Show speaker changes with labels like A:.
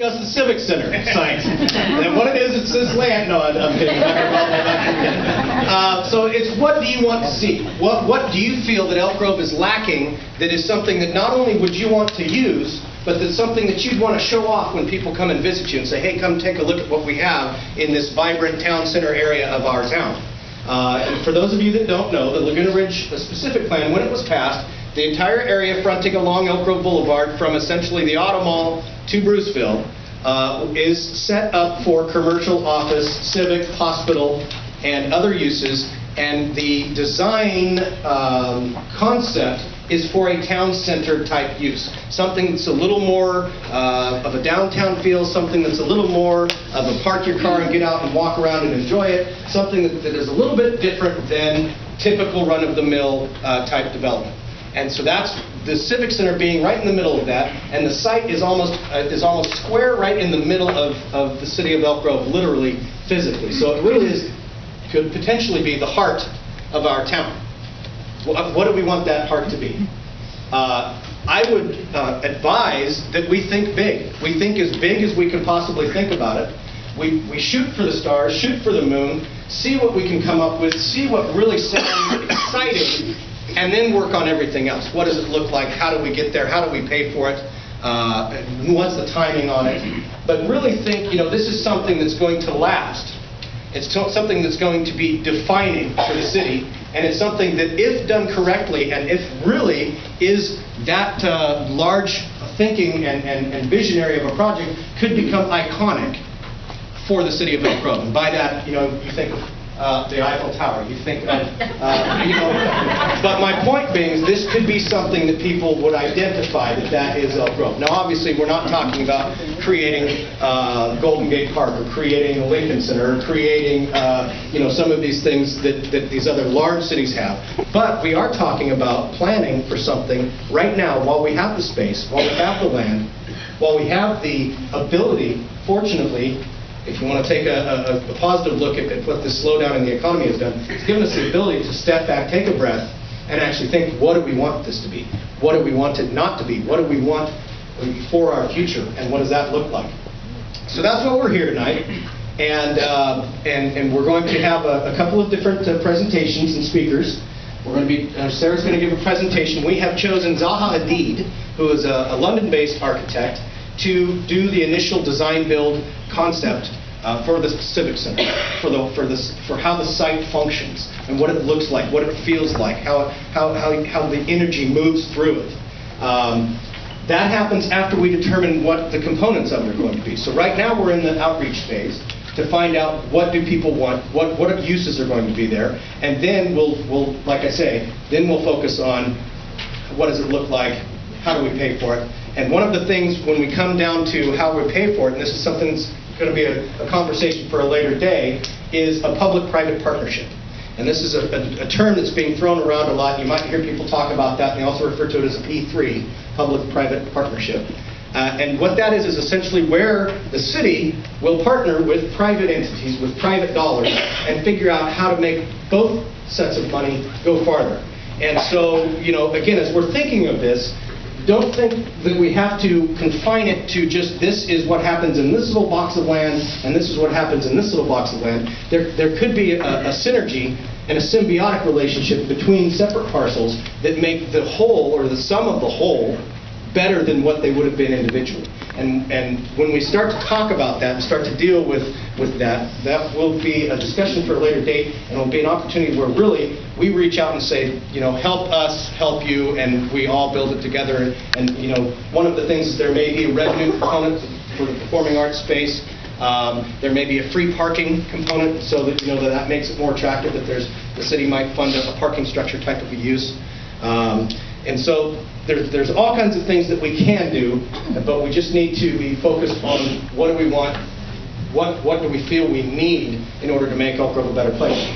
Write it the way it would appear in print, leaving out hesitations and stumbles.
A: discuss the Civic Center site. And what it is, it's this land. No, I'm kidding. So it's what do you want to see? What do you feel that Elk Grove is lacking that is something that not only would you want to use, but that's something that you'd want to show off when people come and visit you and say, hey, come take a look at what we have in this vibrant town center area of our town. And for those of you that don't know, the Laguna Ridge specific plan, when it was passed, the entire area fronting along Elk Grove Boulevard from essentially the Auto Mall to Bruceville is set up for commercial, office, civic, hospital, and other uses. And the design concept is for a town center type use. Something that's a little more of a downtown feel, something that's a little more of a park your car and get out and walk around and enjoy it, something that is a little bit different than typical run-of-the-mill type development. And so that's the Civic Center being right in the middle of that, and the site is almost square right in the middle of the city of Elk Grove, literally, physically. So it really could potentially be the heart of our town. What do we want that heart to be? I would advise that we think big. We think as big as we can possibly think about it. We shoot for the stars, shoot for the moon, see what we can come up with, see what really sounds exciting, and then work on everything else. What does it look like? How do we get there? How do we pay for it? What's the timing on it? But really think, this is something that's going to last. It's something that's going to be defining for the city, and it's something that, if done correctly, and if really is that large thinking and visionary of a project, could become iconic for the city of Elk Grove. And by that, you think of the Eiffel Tower, you think of, but my point being is this could be something that people would identify that is Elk Grove. Now, obviously, we're not talking about creating Golden Gate Park or creating a Lincoln Center or creating, some of these things that these other large cities have. But we are talking about planning for something right now while we have the space, while we have the land, while we have the ability, fortunately, if you want to take a positive look at what this slowdown in the economy has done, it's given us the ability to step back, take a breath, and actually think, what do we want this to be? What do we want it not to be? What do we want for our future? And what does that look like? So that's why we're here tonight. And we're going to have a couple of different presentations and speakers. We're going to be, Sarah's going to give a presentation. We have chosen Zaha Hadid, who is a London-based architect, to do the initial design build concept for the Civic Center, for how the site functions and what it looks like, what it feels like, how the energy moves through it. That happens after we determine what the components of it are going to be. So right now we're in the outreach phase to find out what do people want, what uses are going to be there, and then we'll like I say, then we'll focus on what does it look like, how do we pay for it. And one of the things when we come down to how we pay for it, and this is something that's going to be a conversation for a later day, is a public-private partnership. And this is a term that's being thrown around a lot. You might hear people talk about that, and they also refer to it as a P3, public-private partnership. And what that is essentially where the city will partner with private entities, with private dollars, and figure out how to make both sets of money go farther. And so, again, as we're thinking of this, don't think that we have to confine it to just this is what happens in this little box of land and this is what happens in this little box of land. There could be a synergy and a symbiotic relationship between separate parcels that make the whole or the sum of the whole better than what they would have been individually. And when we start to talk about that and start to deal with that, that will be a discussion for a later date, and it will be an opportunity where really we reach out and say, help us, help you, and we all build it together. And one of the things is there may be a revenue component for the performing arts space. There may be a free parking component, so that that makes it more attractive. That the city might fund a parking structure type of a use. And so there's all kinds of things that we can do, but we just need to be focused on what do we want, what do we feel we need in order to make Elk Grove a better place.